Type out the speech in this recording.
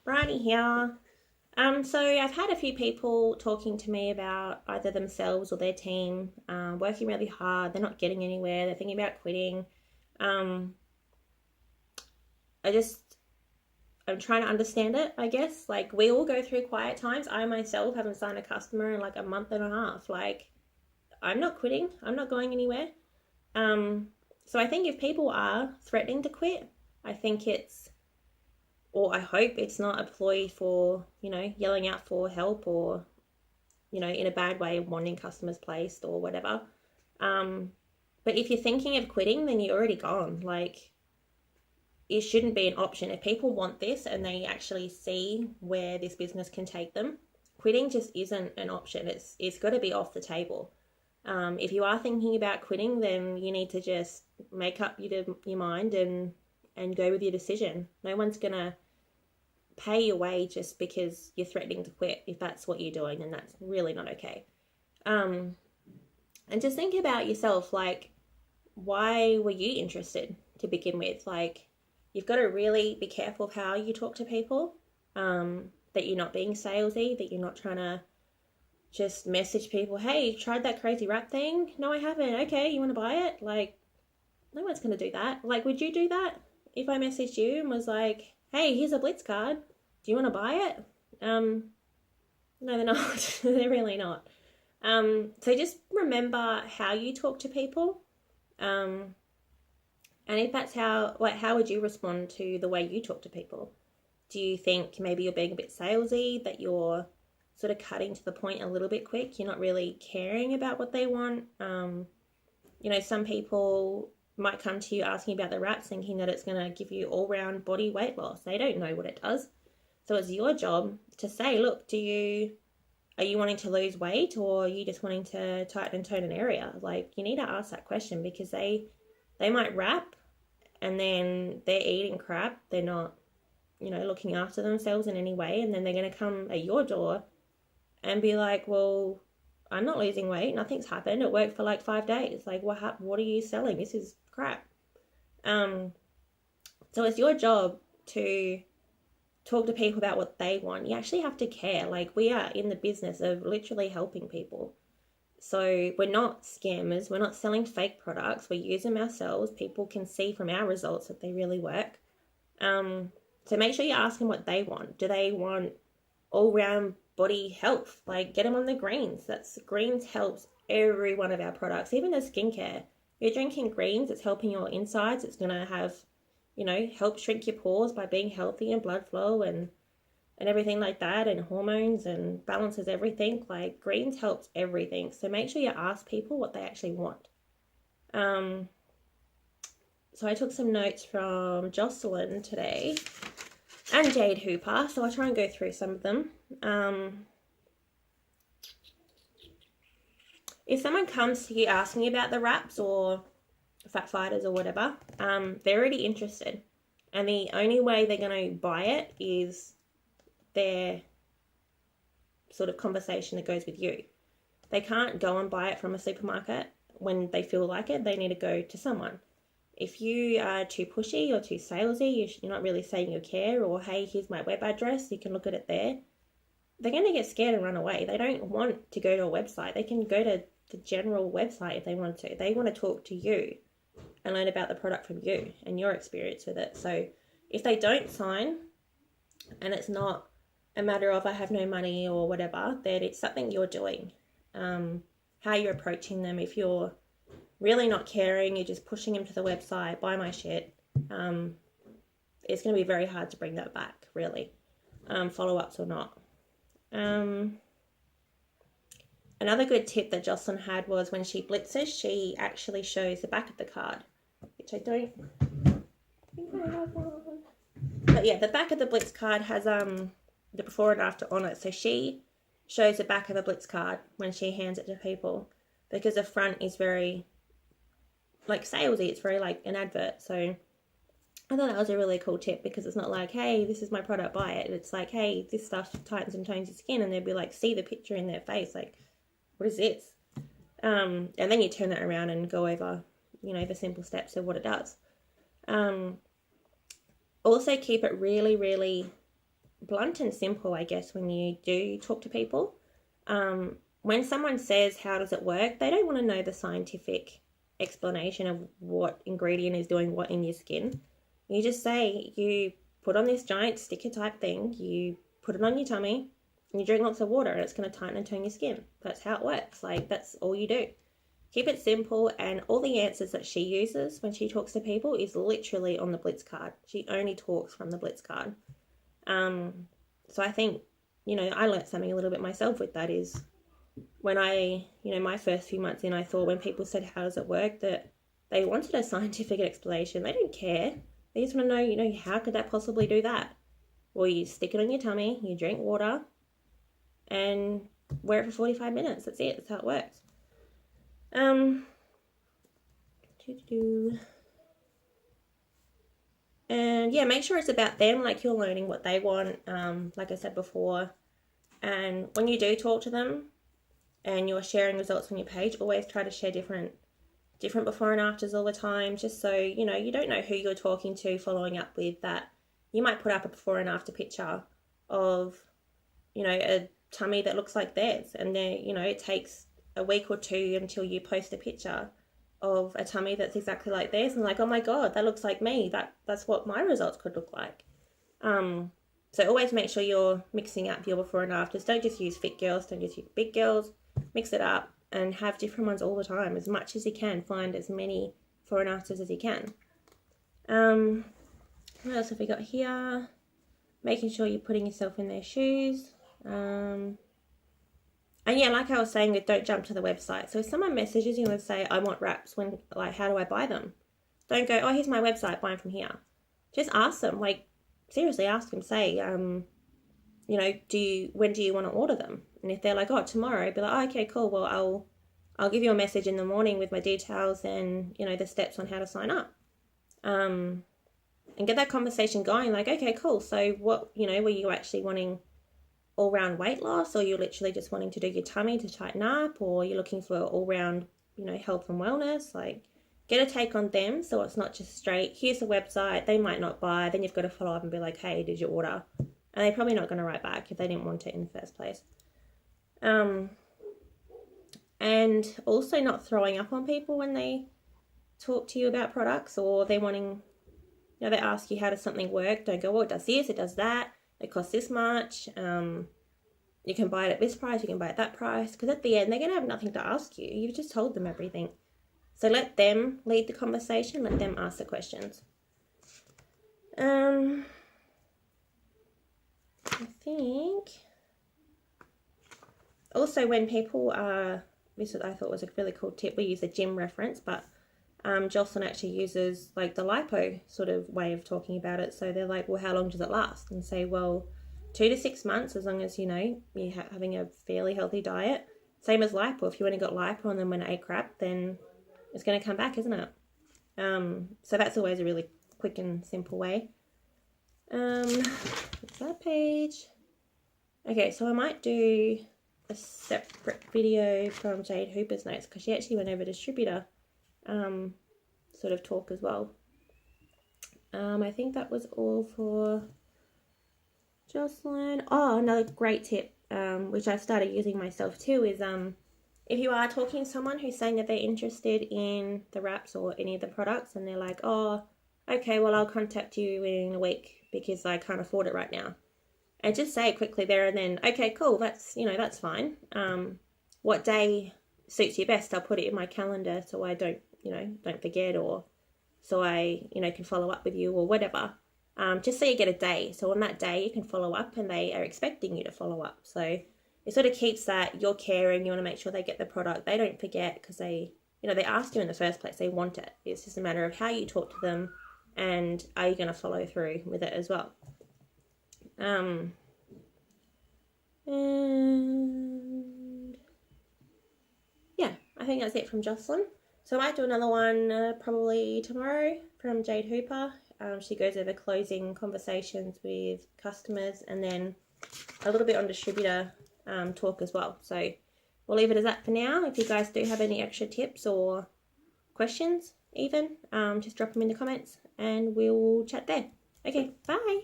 Bridie here. So I've had a few people talking to me about either themselves or their team working really hard. They're not getting anywhere. They're thinking about quitting. Um, I just I'm trying to understand it. I guess like we all go through quiet times. I myself haven't signed a customer in like a month and a half. Like I'm not quitting. I'm not going anywhere. Um, so I think if people are threatening to quit, I think it's or I hope it's not a ploy for, yelling out for help or, in a bad way, wanting customers placed or whatever. Um, but if you're thinking of quitting, then you're already gone. Like, it shouldn't be an option. If people want this and they actually see where this business can take them, quitting just isn't an option. It's got to be off the table. If you are thinking about quitting, then you need to just make up your mind and go with your decision. No one's gonna pay your way just because you're threatening to quit. If that's what you're doing, then that's really not okay. And just think about yourself, like, why were you interested to begin with? Like, you've got to really be careful of how you talk to people, that you're not being salesy, that you're not trying to just message people, hey, tried that crazy wrap thing? No, I haven't. Okay, you want to buy it? Like, no one's going to do that. Like, would you do that if I messaged you and was like, hey, here's a Blitz card, do you want to buy it? No, they're not. They're really not. So just remember how you talk to people. And if that's how would you respond to the way you talk to people? Do you think maybe you're being a bit salesy, that you're sort of cutting to the point a little bit quick? You're not really caring about what they want. Some people might come to you asking about the wraps thinking that it's going to give you all-round body weight loss. They don't know what it does. So it's your job to say, look, are you wanting to lose weight, or are you just wanting to tighten and tone an area? Like, you need to ask that question, because they might wrap and then they're eating crap. They're not, looking after themselves in any way. And then they're going to come at your door and be like, well, I'm not losing weight. Nothing's happened. It worked for like 5 days. Like, what are you selling? This is crap. So it's your job to talk to people about what they want. You actually have to care. Like, we are in the business of literally helping people. So we're not scammers. We're not selling fake products. We use them ourselves. People can see from our results that they really work. So make sure you ask them what they want. Do they want all-round body health? Like, get them on the greens. Greens helps every one of our products, even the skincare. You're drinking greens, it's helping your insides. It's going to have, help shrink your pores by being healthy and blood flow and everything like that, and hormones, and balances everything. Like, greens helps everything. So make sure you ask people what they actually want. So I took some notes from Jocelyn today and Jade Hooper, so I'll try and go through some of them. If someone comes to you asking about the wraps or fat fighters or whatever, they're already interested, and the only way they're going to buy it is their sort of conversation that goes with you. They can't go and buy it from a supermarket when they feel like it. They need to go to someone. If you are too pushy or too salesy, you're not really saying you care, or hey, here's my web address, you can look at it there, they're going to get scared and run away. They don't want to go to a website. They can go to the general website if they want to. They want to talk to you and learn about the product from you and your experience with it. So if they don't sign, and it's not a matter of I have no money or whatever, then it's something you're doing. How you're approaching them. If you're really not caring, you're just pushing them to the website, buy my shit, it's going to be very hard to bring that back, really, follow-ups or not. Another good tip that Jocelyn had was when she blitzes, she actually shows the back of the card, which I don't think I have one. But yeah, the back of the Blitz card has the before and after on it. So she shows the back of the Blitz card when she hands it to people, because the front is very like salesy. It's very like an advert. So I thought that was a really cool tip, because it's not like, hey, this is my product, buy it. It's like, hey, this stuff tightens and tones your skin, and they'd be like, see the picture in their face, like, what is this? And then you turn that around and go over, the simple steps of what it does. Also keep it really, really blunt and simple, I guess, when you do talk to people. When someone says, how does it work? They don't want to know the scientific explanation of what ingredient is doing what in your skin. You just say, you put on this giant sticker type thing, you put it on your tummy, and you drink lots of water, and it's going to tighten and tone your skin. That's how it works. Like, that's all you do. Keep it simple, and all the answers that she uses when she talks to people is literally on the Blitz card. She only talks from the Blitz card. So I think, I learnt something a little bit myself with that is when I, my first few months in, I thought when people said, how does it work, that they wanted a scientific explanation. They don't care. They just want to know, how could that possibly do that? Well, you stick it on your tummy, you drink water, and wear it for 45 minutes. That's it. That's how it works. And yeah, make sure it's about them, like you're learning what they want, like I said before. And when you do talk to them and you're sharing results on your page, always try to share different before and afters all the time, just so you don't know who you're talking to, following up with that. You might put up a before and after picture of a tummy that looks like theirs, and then it takes a week or two until you post a picture of a tummy that's exactly like theirs, and like, oh my god, that looks like me. That's what my results could look like. So always make sure you're mixing up your before and afters. Don't just use fit girls, don't just use big girls. Mix it up and have different ones all the time, as much as you can. Find as many before and afters as you can. What else have we got here? Making sure you're putting yourself in their shoes. And yeah, like I was saying, don't jump to the website. So if someone messages you and say, I want wraps, how do I buy them? Don't go, oh, here's my website, buy them from here. Just ask them, seriously ask them, say, when do you want to order them? And if they're like, oh, tomorrow, be like, oh, okay, cool. Well, I'll give you a message in the morning with my details and, the steps on how to sign up. And get that conversation going, like, okay, cool. So what, were you actually wanting all-round weight loss, or you're literally just wanting to do your tummy to tighten up, or you're looking for all-round, health and wellness? Like, get a take on them, so it's not just straight, here's the website, they might not buy, then you've got to follow up and be like, hey, did you order? And they're probably not going to write back if they didn't want it in the first place. And also not throwing up on people when they talk to you about products, or they're wanting, they ask you how does something work. Don't go, well, it does this, it does that, it costs this much, you can buy it at this price, you can buy it at that price, because at the end they're going to have nothing to ask you. You've just told them everything. So let them lead the conversation, let them ask the questions. I think also when people are, I thought was a really cool tip, we use a gym reference, but Jocelyn actually uses like the lipo sort of way of talking about it. So they're like, well, how long does it last? And say, well, 2 to 6 months, as long as you're having a fairly healthy diet. Same as lipo. If you only got lipo and then went and ate crap, then it's going to come back, isn't it? So that's always a really quick and simple way. It's that page. Okay, so I might do a separate video from Jade Hooper's notes, because she actually went over distributor sort of talk as well. I think that was all for Jocelyn. Oh, another great tip, which I started using myself too, is if you are talking to someone who's saying that they're interested in the wraps or any of the products, and they're like, oh, okay, well, I'll contact you in a week because I can't afford it right now. And just say it quickly there and then, okay, cool, that's fine. What day suits you best? I'll put it in my calendar so I don't forget, or so I, can follow up with you or whatever. Just so you get a day. So on that day you can follow up, and they are expecting you to follow up. So it sort of keeps that you're caring, you want to make sure they get the product. They don't forget because they asked you in the first place, they want it. It's just a matter of how you talk to them, and are you going to follow through with it as well. And yeah, I think that's it from Jocelyn. So I might do another one probably tomorrow from Jade Hooper. She goes over closing conversations with customers, and then a little bit on distributor talk as well. So we'll leave it as that for now. If you guys do have any extra tips or questions even, just drop them in the comments and we'll chat there. Okay, bye.